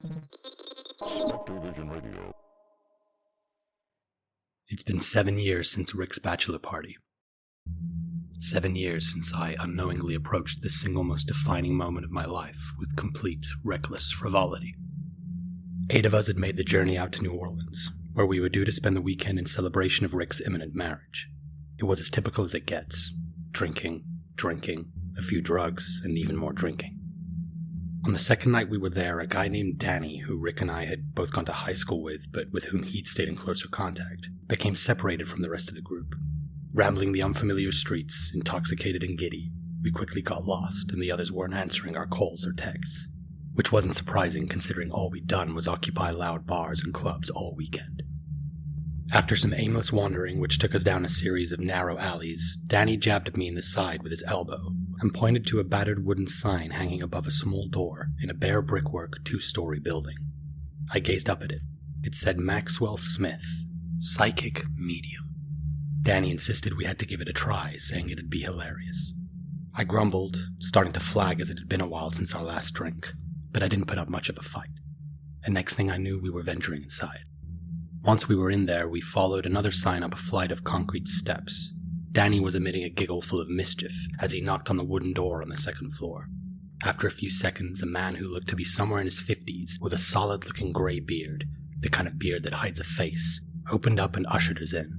Division Radio. It's been 7 years since Rick's bachelor party. 7 years since I unknowingly approached the single most defining moment of my life with complete, reckless frivolity. 8 of us had made the journey out to New Orleans, where we were due to spend the weekend in celebration of Rick's imminent marriage. It was as typical as it gets. Drinking, a few drugs, and even more drinking. On the second night we were there, a guy named Danny, who Rick and I had both gone to high school with, but with whom he'd stayed in closer contact, became separated from the rest of the group. Rambling the unfamiliar streets, intoxicated and giddy, we quickly got lost, and the others weren't answering our calls or texts. Which wasn't surprising, considering all we'd done was occupy loud bars and clubs all weekend. After some aimless wandering, which took us down a series of narrow alleys, Danny jabbed at me in the side with his elbow and pointed to a battered wooden sign hanging above a small door in a bare brickwork 2-story building. I gazed up at it. It said Maxwell Smith, Psychic Medium. Danny insisted we had to give it a try, saying it'd be hilarious. I grumbled, starting to flag as it had been a while since our last drink, but I didn't put up much of a fight. And next thing I knew, we were venturing inside. Once we were in there, we followed another sign up a flight of concrete steps. Danny was emitting a giggle full of mischief as he knocked on the wooden door on the second floor. After a few seconds, a man who looked to be somewhere in his 50s, with a solid-looking grey beard, the kind of beard that hides a face, opened up and ushered us in.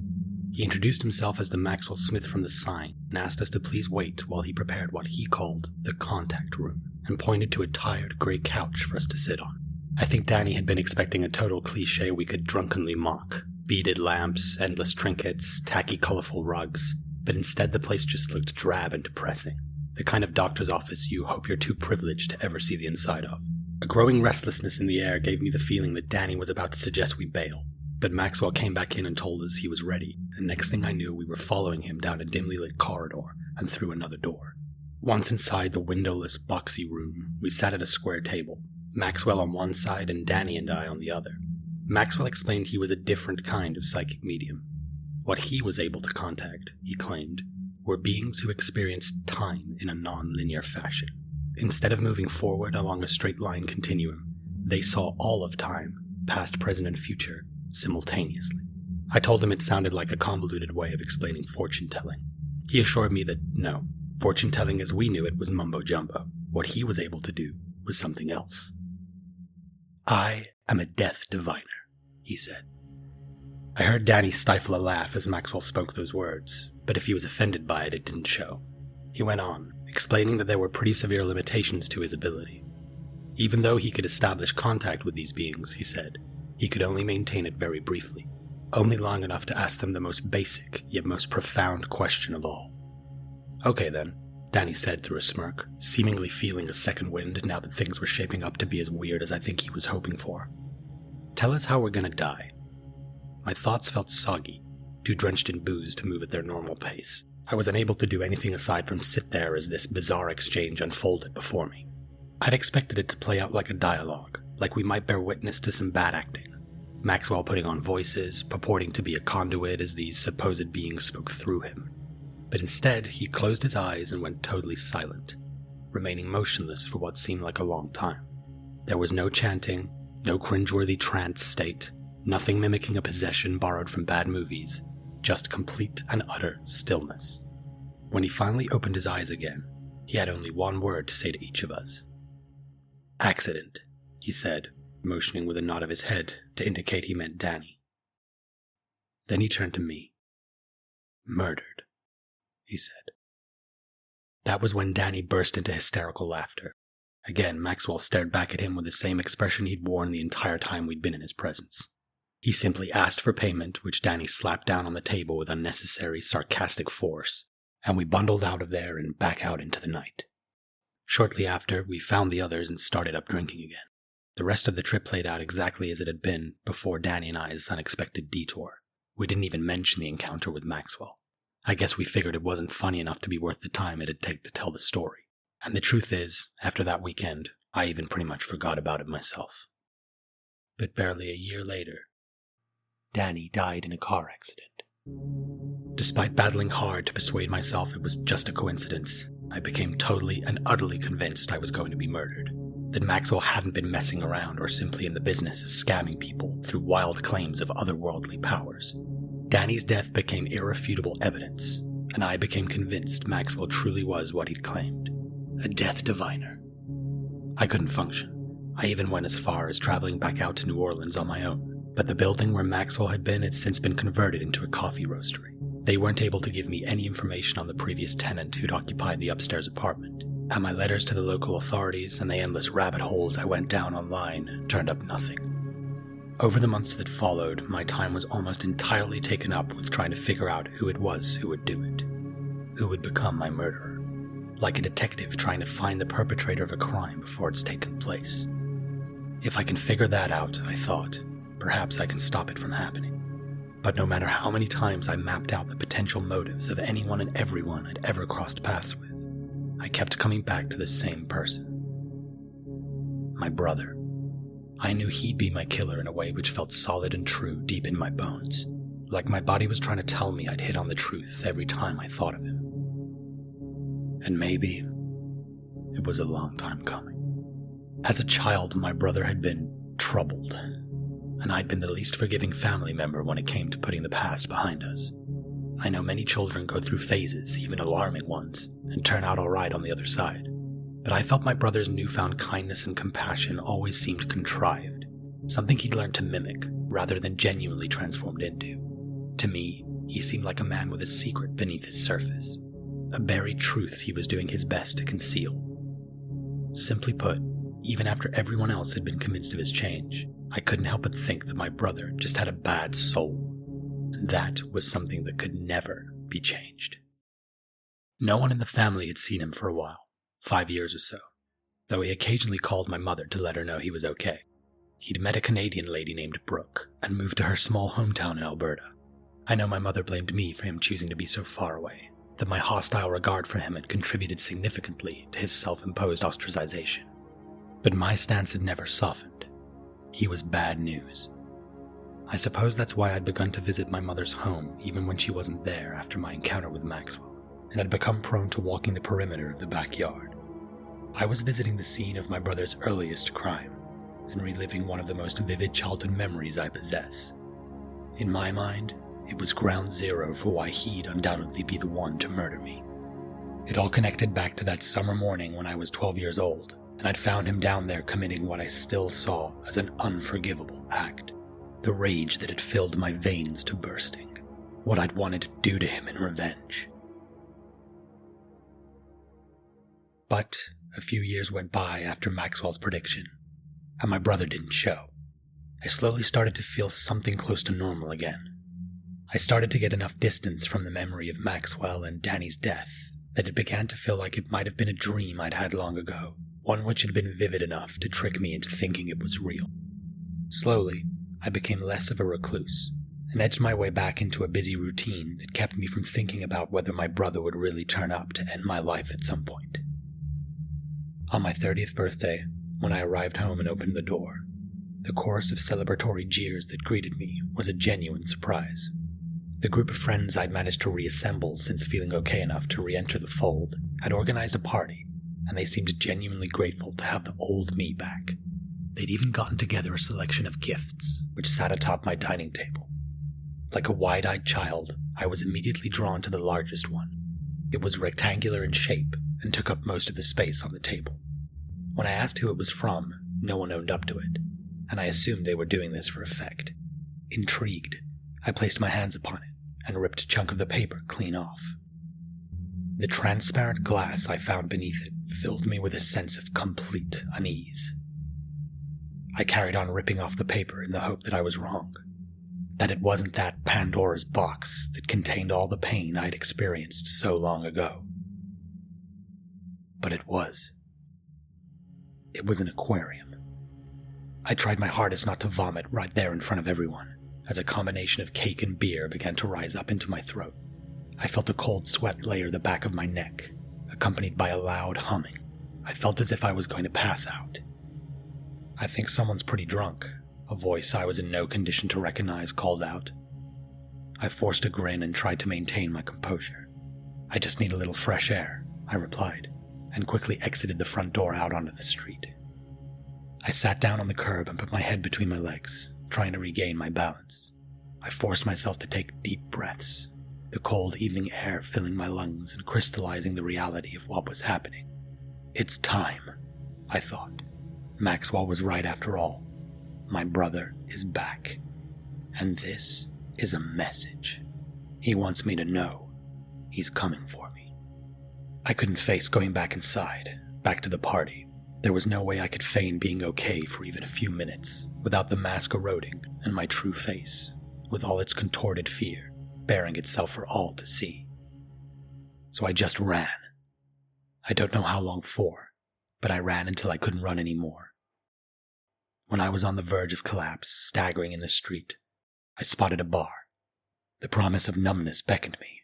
He introduced himself as the Maxwell Smith from the sign and asked us to please wait while he prepared what he called the contact room, and pointed to a tired grey couch for us to sit on. I think Danny had been expecting a total cliché we could drunkenly mock. Beaded lamps, endless trinkets, tacky colourful rugs. But instead the place just looked drab and depressing. The kind of doctor's office you hope you're too privileged to ever see the inside of. A growing restlessness in the air gave me the feeling that Danny was about to suggest we bail. But Maxwell came back in and told us he was ready, and next thing I knew we were following him down a dimly lit corridor and through another door. Once inside the windowless, boxy room, we sat at a square table. Maxwell on one side and Danny and I on the other. Maxwell explained he was a different kind of psychic medium. What he was able to contact, he claimed, were beings who experienced time in a non-linear fashion. Instead of moving forward along a straight line continuum, they saw all of time, past, present, and future, simultaneously. I told him it sounded like a convoluted way of explaining fortune-telling. He assured me that no, fortune-telling as we knew it was mumbo-jumbo. What he was able to do was something else. I am a death diviner, he said. I heard Danny stifle a laugh as Maxwell spoke those words, but if he was offended by it, it didn't show. He went on, explaining that there were pretty severe limitations to his ability. Even though he could establish contact with these beings, he said, he could only maintain it very briefly, only long enough to ask them the most basic, yet most profound question of all. Okay then, Danny said through a smirk, seemingly feeling a second wind now that things were shaping up to be as weird as I think he was hoping for. Tell us how we're gonna die. My thoughts felt soggy, too drenched in booze to move at their normal pace. I was unable to do anything aside from sit there as this bizarre exchange unfolded before me. I'd expected it to play out like a dialogue, like we might bear witness to some bad acting. Maxwell putting on voices, purporting to be a conduit as these supposed beings spoke through him. But instead, he closed his eyes and went totally silent, remaining motionless for what seemed like a long time. There was no chanting, no cringeworthy trance state, nothing mimicking a possession borrowed from bad movies, just complete and utter stillness. When he finally opened his eyes again, he had only one word to say to each of us. Accident, he said, motioning with a nod of his head to indicate he meant Danny. Then he turned to me. Murdered, he said. That was when Danny burst into hysterical laughter. Again, Maxwell stared back at him with the same expression he'd worn the entire time we'd been in his presence. He simply asked for payment, which Danny slapped down on the table with unnecessary, sarcastic force, and we bundled out of there and back out into the night. Shortly after, we found the others and started up drinking again. The rest of the trip played out exactly as it had been before Danny and I's unexpected detour. We didn't even mention the encounter with Maxwell. I guess we figured it wasn't funny enough to be worth the time it'd take to tell the story. And the truth is, after that weekend, I even pretty much forgot about it myself. But barely a year later, Danny died in a car accident. Despite battling hard to persuade myself it was just a coincidence, I became totally and utterly convinced I was going to be murdered. that Maxwell hadn't been messing around or simply in the business of scamming people through wild claims of otherworldly powers. Danny's death became irrefutable evidence, and I became convinced Maxwell truly was what he'd claimed, a death diviner. I couldn't function. I even went as far as traveling back out to New Orleans on my own, but the building where Maxwell had been had since been converted into a coffee roastery. They weren't able to give me any information on the previous tenant who'd occupied the upstairs apartment, and my letters to the local authorities and the endless rabbit holes I went down online turned up nothing. Over the months that followed, my time was almost entirely taken up with trying to figure out who it was who would do it, who would become my murderer, like a detective trying to find the perpetrator of a crime before it's taken place. If I can figure that out, I thought, perhaps I can stop it from happening. But no matter how many times I mapped out the potential motives of anyone and everyone I'd ever crossed paths with, I kept coming back to the same person. My brother. I knew he'd be my killer in a way which felt solid and true deep in my bones, like my body was trying to tell me I'd hit on the truth every time I thought of him. And maybe it was a long time coming. As a child, my brother had been troubled, and I'd been the least forgiving family member when it came to putting the past behind us. I know many children go through phases, even alarming ones, and turn out alright on the other side. But I felt my brother's newfound kindness and compassion always seemed contrived, something he'd learned to mimic, rather than genuinely transformed into. To me, he seemed like a man with a secret beneath his surface, a buried truth he was doing his best to conceal. Simply put, even after everyone else had been convinced of his change, I couldn't help but think that my brother just had a bad soul, and that was something that could never be changed. No one in the family had seen him for a while. 5 years or so, though he occasionally called my mother to let her know he was okay. He'd met a Canadian lady named Brooke and moved to her small hometown in Alberta. I know my mother blamed me for him choosing to be so far away, that my hostile regard for him had contributed significantly to his self-imposed ostracization. But my stance had never softened. He was bad news. I suppose that's why I'd begun to visit my mother's home even when she wasn't there after my encounter with Maxwell, and had become prone to walking the perimeter of the backyard. I was visiting the scene of my brother's earliest crime, and reliving one of the most vivid childhood memories I possess. In my mind, it was ground zero for why he'd undoubtedly be the one to murder me. It all connected back to that summer morning when I was 12 years old, and I'd found him down there committing what I still saw as an unforgivable act. The rage that had filled my veins to bursting, what I'd wanted to do to him in revenge. But a few years went by after Maxwell's prediction, and my brother didn't show. I slowly started to feel something close to normal again. I started to get enough distance from the memory of Maxwell and Danny's death that it began to feel like it might have been a dream I'd had long ago, one which had been vivid enough to trick me into thinking it was real. Slowly, I became less of a recluse, and edged my way back into a busy routine that kept me from thinking about whether my brother would really turn up to end my life at some point. On my 30th birthday, when I arrived home and opened the door, the chorus of celebratory jeers that greeted me was a genuine surprise. The group of friends I'd managed to reassemble since feeling okay enough to re-enter the fold had organized a party, and they seemed genuinely grateful to have the old me back. They'd even gotten together a selection of gifts, which sat atop my dining table. Like a wide-eyed child, I was immediately drawn to the largest one. It was rectangular in shape and took up most of the space on the table. When I asked who it was from, no one owned up to it, and I assumed they were doing this for effect. Intrigued, I placed my hands upon it and ripped a chunk of the paper clean off. The transparent glass I found beneath it filled me with a sense of complete unease. I carried on ripping off the paper in the hope that I was wrong, that it wasn't that Pandora's box that contained all the pain I'd experienced so long ago. But it was. It was an aquarium. I tried my hardest not to vomit right there in front of everyone, as a combination of cake and beer began to rise up into my throat. I felt a cold sweat layer the back of my neck, accompanied by a loud humming. I felt as if I was going to pass out. "I think someone's pretty drunk," a voice I was in no condition to recognize called out. I forced a grin and tried to maintain my composure. "I just need a little fresh air," I replied, and quickly exited the front door out onto the street. I sat down on the curb and put my head between my legs, trying to regain my balance. I forced myself to take deep breaths, the cold evening air filling my lungs and crystallizing the reality of what was happening. It's time, I thought. Maxwell was right after all. My brother is back. And this is a message. He wants me to know he's coming for me. I couldn't face going back inside, back to the party. There was no way I could feign being okay for even a few minutes without the mask eroding and my true face, with all its contorted fear, bearing itself for all to see. So I just ran. I don't know how long for, but I ran until I couldn't run anymore. When I was on the verge of collapse, staggering in the street, I spotted a bar. The promise of numbness beckoned me,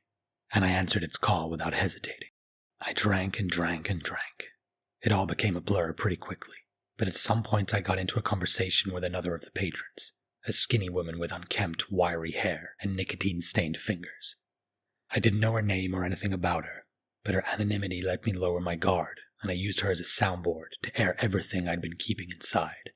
and I answered its call without hesitating. I drank and drank and drank. It all became a blur pretty quickly, but at some point I got into a conversation with another of the patrons, a skinny woman with unkempt, wiry hair and nicotine-stained fingers. I didn't know her name or anything about her, but her anonymity let me lower my guard, and I used her as a soundboard to air everything I'd been keeping inside.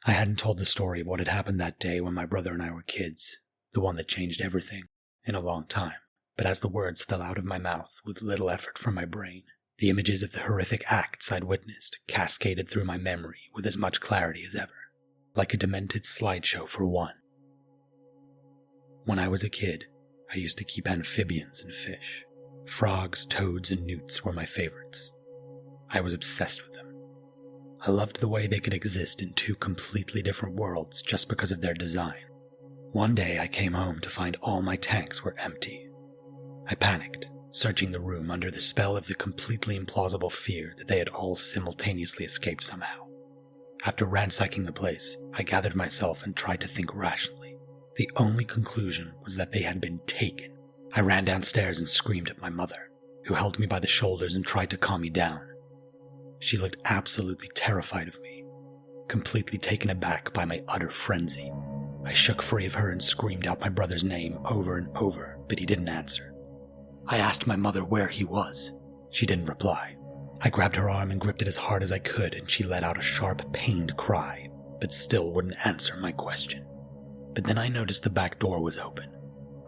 I hadn't told the story of what had happened that day when my brother and I were kids, the one that changed everything, in a long time, but as the words fell out of my mouth with little effort from my brain, the images of the horrific acts I'd witnessed cascaded through my memory with as much clarity as ever, like a demented slideshow for one. When I was a kid, I used to keep amphibians and fish. Frogs, toads, and newts were my favorites. I was obsessed with them. I loved the way they could exist in two completely different worlds just because of their design. One day I came home to find all my tanks were empty. I panicked, searching the room under the spell of the completely implausible fear that they had all simultaneously escaped somehow. After ransacking the place, I gathered myself and tried to think rationally. The only conclusion was that they had been taken. I ran downstairs and screamed at my mother, who held me by the shoulders and tried to calm me down. She looked absolutely terrified of me, completely taken aback by my utter frenzy. I shook free of her and screamed out my brother's name over and over, but he didn't answer. I asked my mother where he was. She didn't reply. I grabbed her arm and gripped it as hard as I could, and she let out a sharp, pained cry, but still wouldn't answer my question. But then I noticed the back door was open.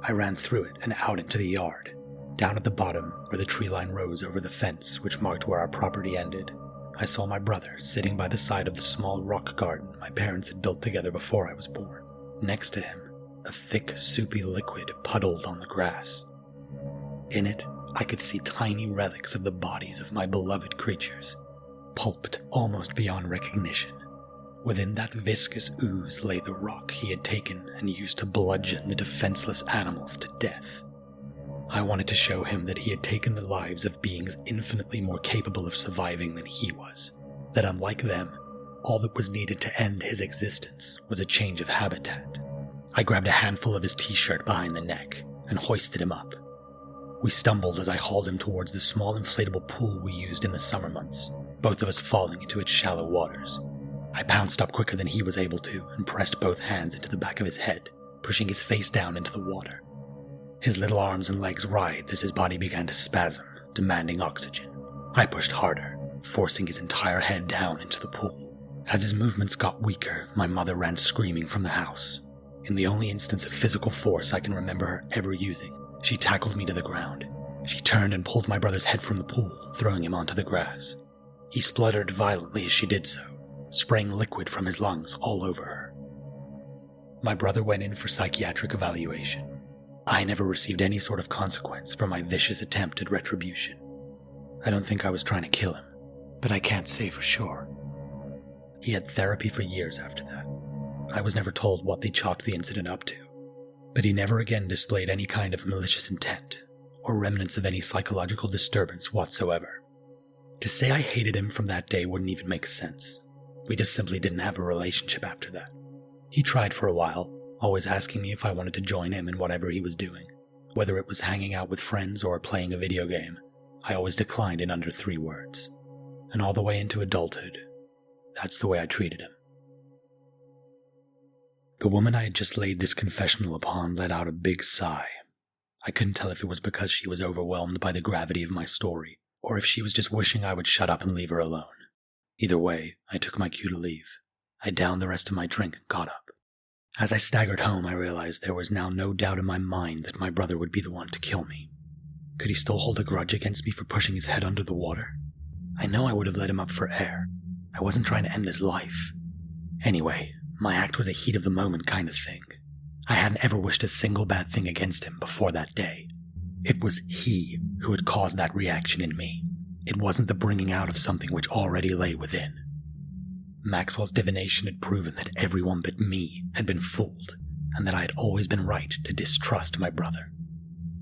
I ran through it and out into the yard, down at the bottom where the tree line rose over the fence which marked where our property ended. I saw my brother sitting by the side of the small rock garden my parents had built together before I was born. Next to him, a thick, soupy liquid puddled on the grass. In it, I could see tiny relics of the bodies of my beloved creatures, pulped almost beyond recognition. Within that viscous ooze lay the rock he had taken and used to bludgeon the defenseless animals to death. I wanted to show him that he had taken the lives of beings infinitely more capable of surviving than he was, that unlike them, all that was needed to end his existence was a change of habitat. I grabbed a handful of his t-shirt behind the neck and hoisted him up. We stumbled as I hauled him towards the small inflatable pool we used in the summer months, both of us falling into its shallow waters. I pounced up quicker than he was able to and pressed both hands into the back of his head, pushing his face down into the water. His little arms and legs writhed as his body began to spasm, demanding oxygen. I pushed harder, forcing his entire head down into the pool. As his movements got weaker, my mother ran screaming from the house. In the only instance of physical force I can remember her ever using, she tackled me to the ground. She turned and pulled my brother's head from the pool, throwing him onto the grass. He spluttered violently as she did so, spraying liquid from his lungs all over her. My brother went in for psychiatric evaluation. I never received any sort of consequence for my vicious attempt at retribution. I don't think I was trying to kill him, but I can't say for sure. He had therapy for years after that. I was never told what they chalked the incident up to, but he never again displayed any kind of malicious intent or remnants of any psychological disturbance whatsoever. To say I hated him from that day wouldn't even make sense. We just simply didn't have a relationship after that. He tried for a while, always asking me if I wanted to join him in whatever he was doing. Whether it was hanging out with friends or playing a video game, I always declined in under 3 words. And all the way into adulthood, that's the way I treated him. The woman I had just laid this confessional upon let out a big sigh. I couldn't tell if it was because she was overwhelmed by the gravity of my story, or if she was just wishing I would shut up and leave her alone. Either way, I took my cue to leave. I downed the rest of my drink and got up. As I staggered home, I realized there was now no doubt in my mind that my brother would be the one to kill me. Could he still hold a grudge against me for pushing his head under the water? I know I would have let him up for air. I wasn't trying to end his life. Anyway, my act was a heat of the moment kind of thing. I hadn't ever wished a single bad thing against him before that day. It was he who had caused that reaction in me. It wasn't the bringing out of something which already lay within. Maxwell's divination had proven that everyone but me had been fooled, and that I had always been right to distrust my brother.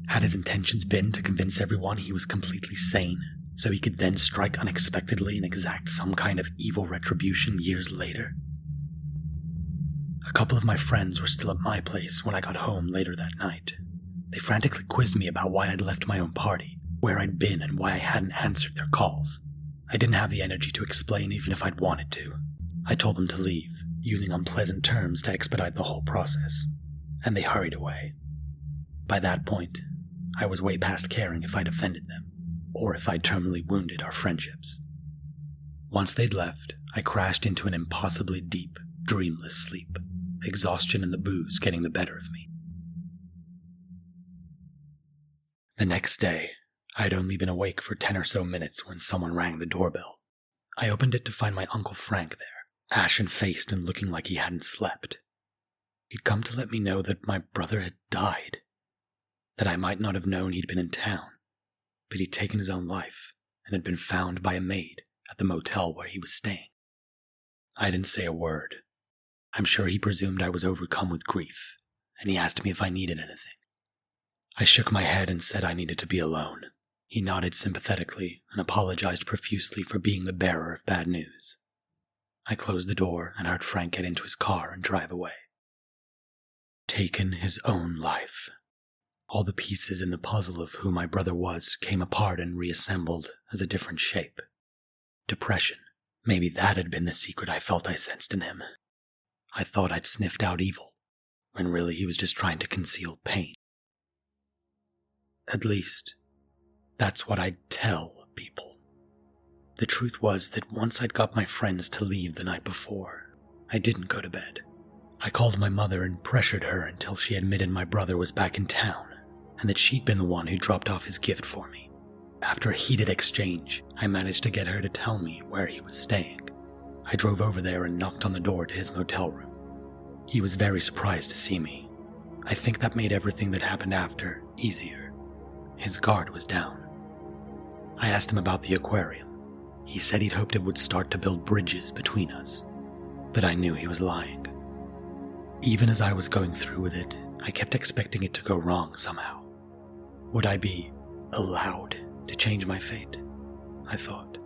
Had his intentions been to convince everyone he was completely sane, so he could then strike unexpectedly and exact some kind of evil retribution years later? A couple of my friends were still at my place when I got home later that night. They frantically quizzed me about why I'd left my own party, where I'd been, and why I hadn't answered their calls. I didn't have the energy to explain even if I'd wanted to. I told them to leave, using unpleasant terms to expedite the whole process, and they hurried away. By that point, I was way past caring if I'd offended them, or if I'd terminally wounded our friendships. Once they'd left, I crashed into an impossibly deep, dreamless sleep, exhaustion and the booze getting the better of me. The next day, I had only been awake for 10 or so minutes when someone rang the doorbell. I opened it to find my Uncle Frank there, ashen-faced and looking like he hadn't slept. He'd come to let me know that my brother had died, that I might not have known he'd been in town, but he'd taken his own life and had been found by a maid at the motel where he was staying. I didn't say a word. I'm sure he presumed I was overcome with grief, and he asked me if I needed anything. I shook my head and said I needed to be alone. He nodded sympathetically and apologized profusely for being the bearer of bad news. I closed the door and heard Frank get into his car and drive away. Taken his own life. All the pieces in the puzzle of who my brother was came apart and reassembled as a different shape. Depression. Maybe that had been the secret I felt I sensed in him. I thought I'd sniffed out evil, when really he was just trying to conceal pain. At least, that's what I'd tell people. The truth was that once I'd got my friends to leave the night before, I didn't go to bed. I called my mother and pressured her until she admitted my brother was back in town, and that she'd been the one who dropped off his gift for me. After a heated exchange, I managed to get her to tell me where he was staying. I drove over there and knocked on the door to his motel room. He was very surprised to see me. I think that made everything that happened after easier. His guard was down. I asked him about the aquarium. He said he'd hoped it would start to build bridges between us, but I knew he was lying. Even as I was going through with it, I kept expecting it to go wrong somehow. Would I be allowed to change my fate? I thought.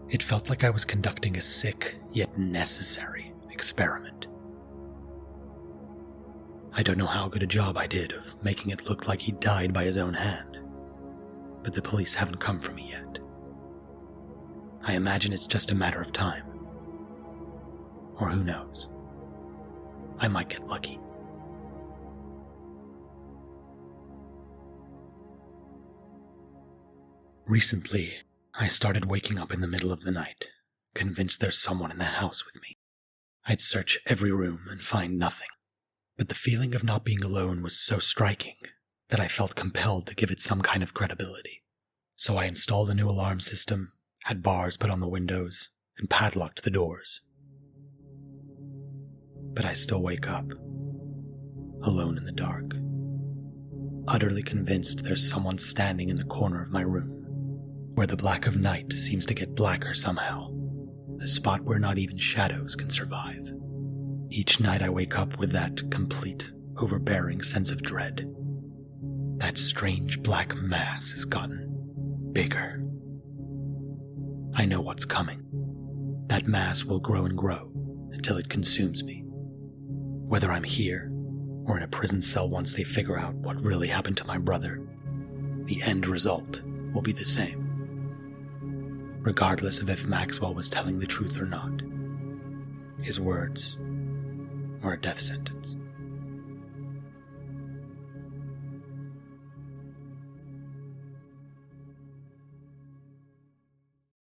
It felt like I was conducting a sick, yet necessary experiment. I don't know how good a job I did of making it look like he died by his own hand, but the police haven't come for me yet. I imagine it's just a matter of time. Or who knows? I might get lucky. Recently, I started waking up in the middle of the night, convinced there's someone in the house with me. I'd search every room and find nothing, but the feeling of not being alone was so striking that I felt compelled to give it some kind of credibility. So I installed a new alarm system, had bars put on the windows, and padlocked the doors. But I still wake up, alone in the dark, utterly convinced there's someone standing in the corner of my room, where the black of night seems to get blacker somehow, a spot where not even shadows can survive. Each night I wake up with that complete, overbearing sense of dread. That strange black mass has gotten bigger. I know what's coming. That mass will grow and grow until it consumes me. Whether I'm here or in a prison cell once they figure out what really happened to my brother, the end result will be the same. Regardless of if Maxwell was telling the truth or not, his words were a death sentence.